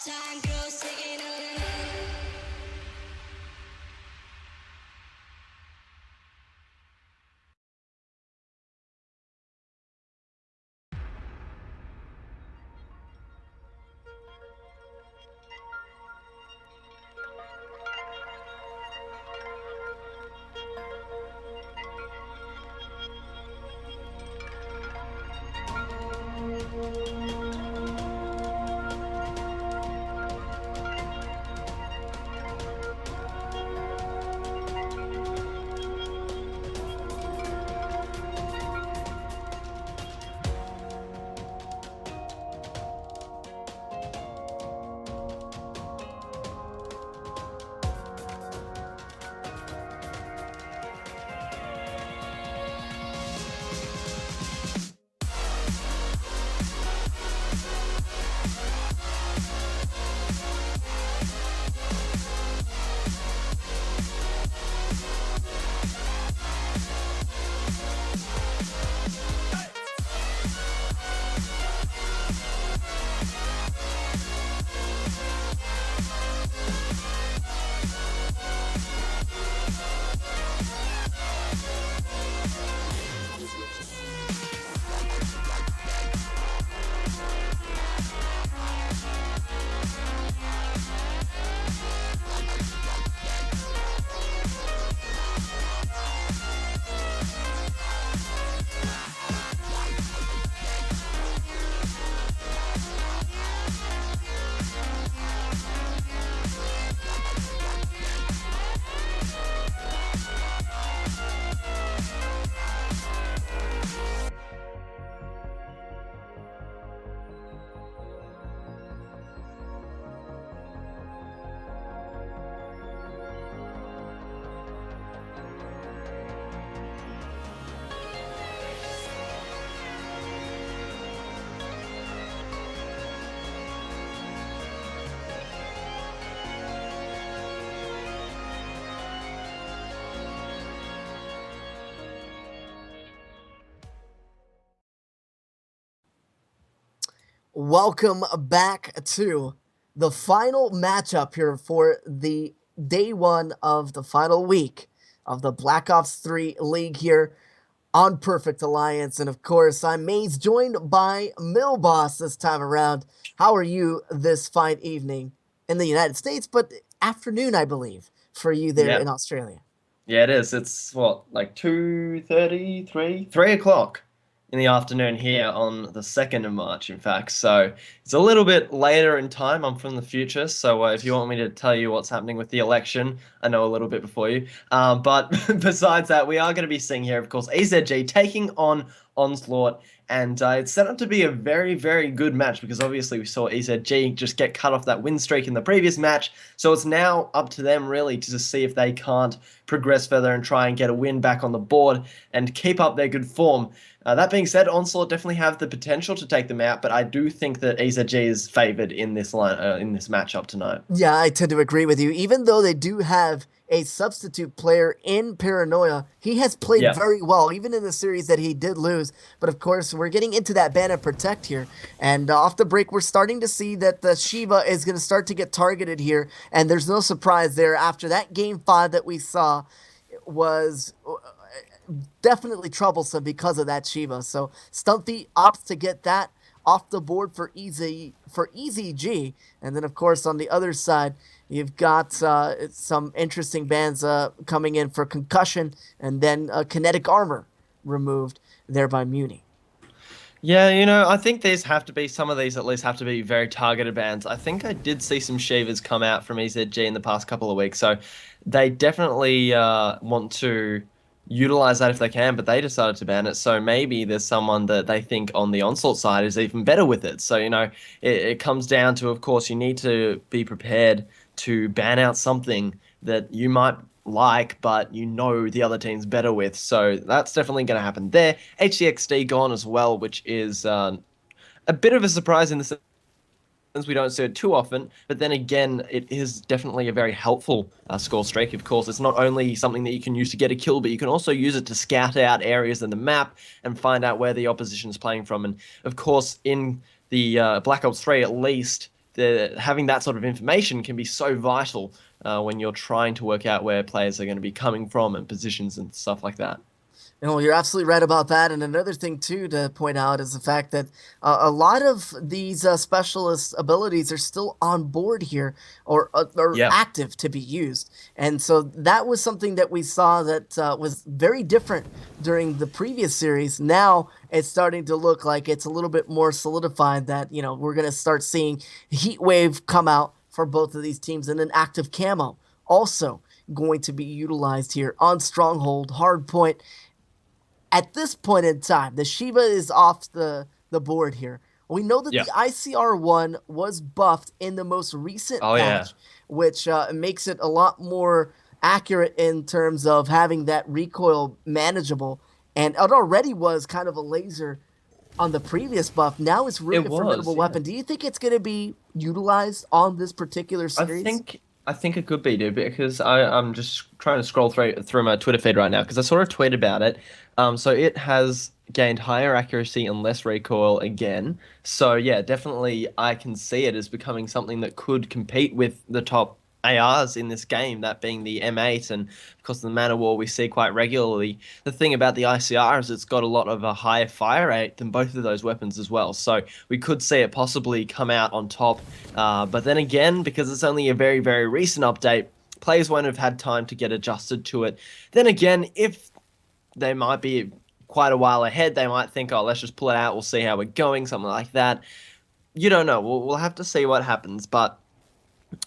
Time girls singing on. Welcome back to the final matchup here for the day one of the final week of the Black Ops 3 League here on Perfect Alliance. And of course, I'm Maze, joined by Millboss this time around. How are you this fine evening in the United States, but afternoon, I believe, for you there in Australia? Yeah, it is. It's what, like 2:30, 3 o'clock in the afternoon here on the 2nd of March, in fact. So it's a little bit later in time. I'm from the future. So if you want me to tell you what's happening with the election, I know a little bit before you. But besides that, we are going to be seeing here, of course, EZG taking on Onslaught. And it's set up to be a very, very good match because obviously we saw EZG just get cut off that win streak in the previous match. So it's now up to them really to just see if they can't progress further and try and get a win back on the board and keep up their good form. That being said, Onslaught definitely have the potential to take them out, but I do think that EZG is favored in this in this matchup tonight. Yeah, I tend to agree with you. Even though they do have a substitute player in Paranoia, he has played Yeah. very well, even in the series that he did lose. But of course, we're getting into that ban and protect here. And off the break, we're starting to see that the Shiva is going to start to get targeted here. And there's no surprise there. After that game 5 that we saw was definitely troublesome because of that Shiva. So Stumpy opts to get that off the board for EZG, and then of course on the other side you've got some interesting bans coming in for concussion, and then kinetic armor removed there by Muni. Yeah, I think some of these at least have to be very targeted bans. I think I did see some Shivas come out from EZG in the past couple of weeks, so they definitely want to utilize that if they can, but they decided to ban it. So maybe there's someone that they think on the Onslaught side is even better with it. So, it comes down to, of course, you need to be prepared to ban out something that you might like, but the other team's better with. So that's definitely going to happen there. HCXD gone as well, which is a bit of a surprise in the sense we don't see it too often. But then again, it is definitely a very helpful score streak. Of course, it's not only something that you can use to get a kill, but you can also use it to scout out areas in the map and find out where the opposition is playing from. And of course, in the Black Ops 3, at least, having that sort of information can be so vital when you're trying to work out where players are going to be coming from and positions and stuff like that. No, you're absolutely right about that. And another thing too to point out is the fact that a lot of these specialist abilities are still on board here, or Yeah. active to be used. And so that was something that we saw that was very different during the previous series. Now it's starting to look like it's a little bit more solidified that, we're going to start seeing Heat Wave come out for both of these teams, and an active camo also going to be utilized here on Stronghold, Hardpoint. At this point in time, the Shiva is off the board here. We know that Yeah. the ICR-1 was buffed in the most recent Oh, yeah. patch, which makes it a lot more accurate in terms of having that recoil manageable. And it already was kind of a laser on the previous buff. Now it's really It a was, formidable yeah. weapon. Do you think it's going to be utilized on this particular I series? think it could be, dude, because I'm just trying to scroll through my Twitter feed right now because I saw a tweet about it. So it has gained higher accuracy and less recoil again. So yeah, definitely I can see it as becoming something that could compete with the top ARs in this game, that being the M8 and of course the Man of War we see quite regularly. The thing about the ICR is it's got a lot of a higher fire rate than both of those weapons as well. So we could see it possibly come out on top. But then again, because it's only a very, very recent update, players won't have had time to get adjusted to it. Then again, if they might be quite a while ahead, they might think, oh, let's just pull it out, we'll see how we're going, something like that. You don't know. We'll have to see what happens. But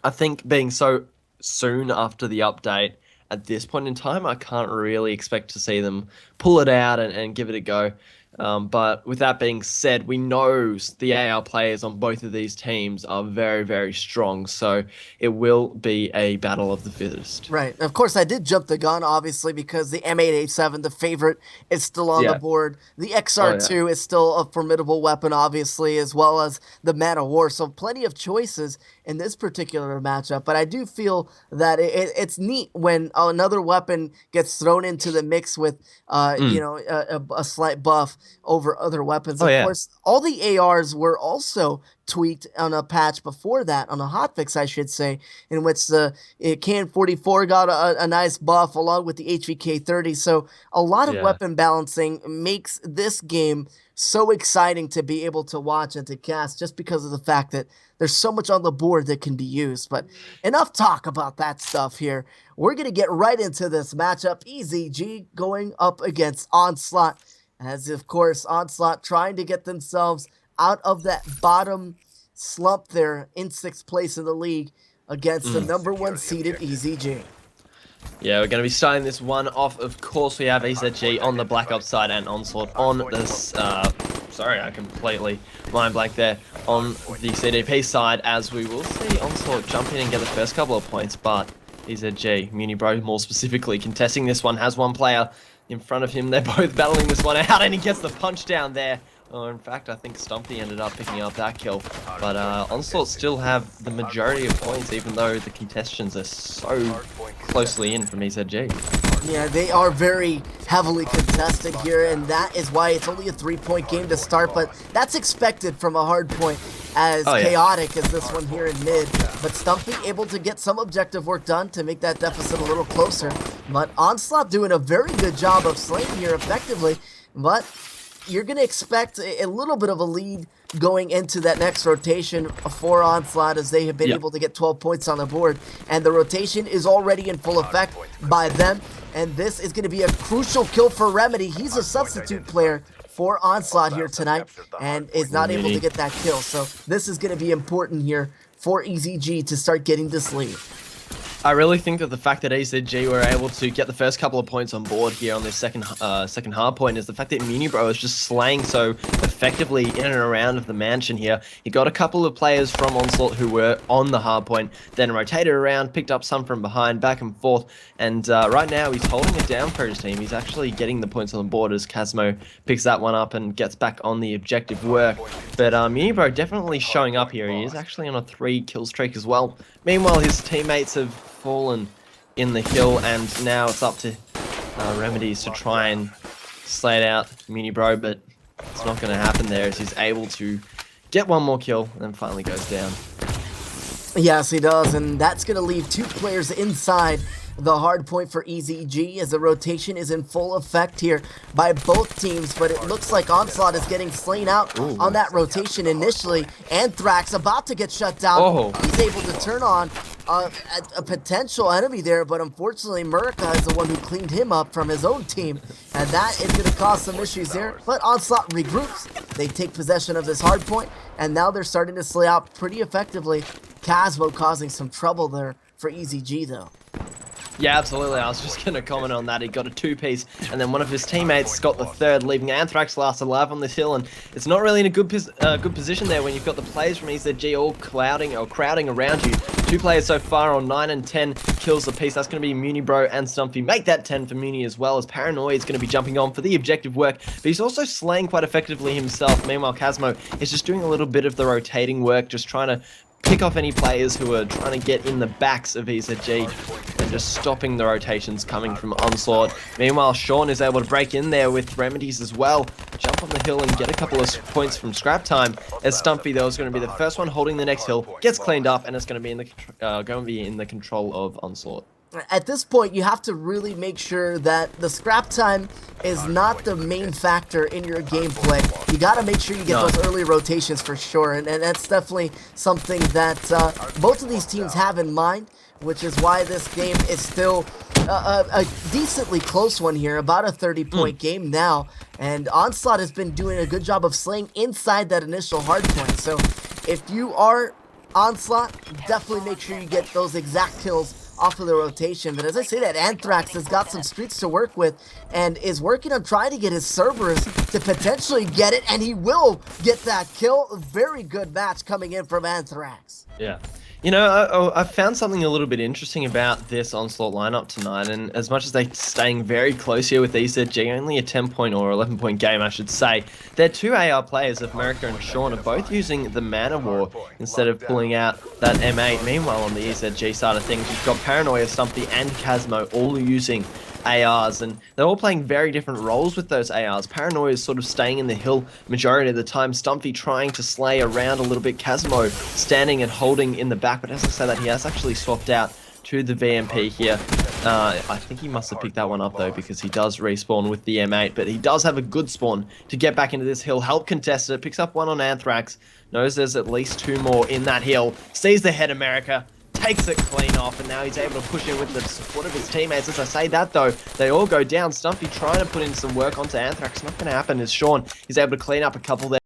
I think being so soon after the update, at this point in time, I can't really expect to see them pull it out and give it a go. But with that being said, we know the AR players on both of these teams are very, very strong. So it will be a battle of the fittest. Right. Of course, I did jump the gun, obviously, because the M8A7, the favorite, is still on the Yeah. board. The XR2 is still a formidable weapon, obviously, as well as the Man of War. So plenty of choices in this particular matchup. But I do feel that it's neat when another weapon gets thrown into the mix with, a slight buff over other weapons. Oh, Of yeah. course, all the ARs were also tweaked on a patch before that, on a hotfix, I should say, in which the KN-44 got a nice buff along with the HVK-30. So a lot of Yeah. weapon balancing makes this game so exciting to be able to watch and to cast, just because of the fact that there's so much on the board that can be used. But enough talk about that stuff here. We're going to get right into this matchup. EZG going up against Onslaught, as of course Onslaught trying to get themselves out of that bottom slump there in 6th place in the league against the number 1 seeded EZG. Yeah, we're going to be starting this one off. Of course, we have EZG on the Black Ops side and Onslaught on this. Sorry, I completely mind blank there. On the CDP side, as we will see Onslaught jump in and get the first couple of points, but EZG, Munibro more specifically, contesting this one, has one player in front of him. They're both battling this one out, and he gets the punch down there. Oh, in fact, I think Stumpy ended up picking up that kill. But Onslaught still have the majority of points, even though the contestants are so closely in from EZG. Yeah, they are very heavily contested here, and that is why it's only a 3-point game to start, but that's expected from a hard point, as chaotic as this one here in mid. But Stumpy able to get some objective work done to make that deficit a little closer. But Onslaught doing a very good job of slaying here effectively, but you're going to expect a little bit of a lead going into that next rotation for Onslaught, as they have been able to get 12 points on the board, and the rotation is already in full effect by them, and this is going to be a crucial kill for Remedy. He's a substitute player for Onslaught here tonight and is not able to get that kill, so this is going to be important here for EZG to start getting this lead. I really think that the fact that EZG were able to get the first couple of points on board here on this second hard point is the fact that Munibro is just slaying so effectively in and around of the mansion here. He got a couple of players from Onslaught who were on the hard point, then rotated around, picked up some from behind, back and forth, and right now he's holding it down for his team. He's actually getting the points on the board as Casmo picks that one up and gets back on the objective work. But Munibro definitely showing up here. He is actually on a 3-kill streak as well. Meanwhile, his teammates have fallen in the hill, and now it's up to Remedies to try and slay it out Munibro, but it's not going to happen there, as he's able to get one more kill and then finally goes down. Yes, he does, and that's going to leave 2 players inside the hard point for EZG as the rotation is in full effect here by both teams, but it looks like Onslaught is getting slain out on that rotation initially. Anthrax about to get shut down. Oh. He's able to turn on a potential enemy there, but unfortunately Murica is the one who cleaned him up from his own team, and that is going to cause some issues there. But Onslaught regroups, they take possession of this hard point, and now they're starting to slay out pretty effectively. Casmo causing some trouble there for EZG though. Yeah, absolutely. I was just going to comment on that. He got a 2-piece, and then one of his teammates got the 3rd, leaving Anthrax last alive on this hill. And it's not really in a good position there when you've got the players from EZG all crowding around you. 2 players so far on 9 and 10 kills apiece. That's going to be Munibro and Stumpy. Make that 10 for Muni as well, as Paranoia is going to be jumping on for the objective work, but he's also slaying quite effectively himself. Meanwhile, Casmo is just doing a little bit of the rotating work, just trying to pick off any players who are trying to get in the backs of EZG and just stopping the rotations coming from Onslaught. Meanwhile, Sean is able to break in there with remedies as well, jump on the hill and get a couple of points from scrap time, as Stumpy though is going to be the first one holding the next hill, gets cleaned up, and it's going to be in the control of Onslaught. At this point, you have to really make sure that the scrap time is not the main factor in your gameplay. You got to make sure you get those early rotations for sure, and that's definitely something that both of these teams have in mind, which is why this game is still a decently close one here, about a 30-point game now, and Onslaught has been doing a good job of slaying inside that initial hard point. So if you are Onslaught, definitely make sure you get those exact kills off of the rotation. But as I say that, Anthrax has got some streets to work with and is working on trying to get his Cerberus to potentially get it, and he will get that kill. A very good match coming in from Anthrax. Yeah. You know, I found something a little bit interesting about this Onslaught lineup tonight, and as much as they're staying very close here with EZG, only a 10-point or 11-point game, I should say, their 2 AR players of Murica and Sean are both using the Mana War instead of pulling out that M8. Meanwhile, on the EZG side of things, you've got Paranoia, Stumpy, and Casmo all using ARs, and they're all playing very different roles with those ARs. Paranoia is sort of staying in the hill majority of the time, Stumpy trying to slay around a little bit, Casmo standing and holding in the back, but as I say that, he has actually swapped out to the VMP here. I think he must have picked that one up though, because he does respawn with the M8, but he does have a good spawn to get back into this hill, help contest it, picks up one on Anthrax, knows there's at least 2 more in that hill, sees the head America, takes it clean off, and now he's able to push in with the support of his teammates. As I say that though, they all go down. Stumpy trying to put in some work onto Anthrax. Not going to happen as Sean is able to clean up a couple there.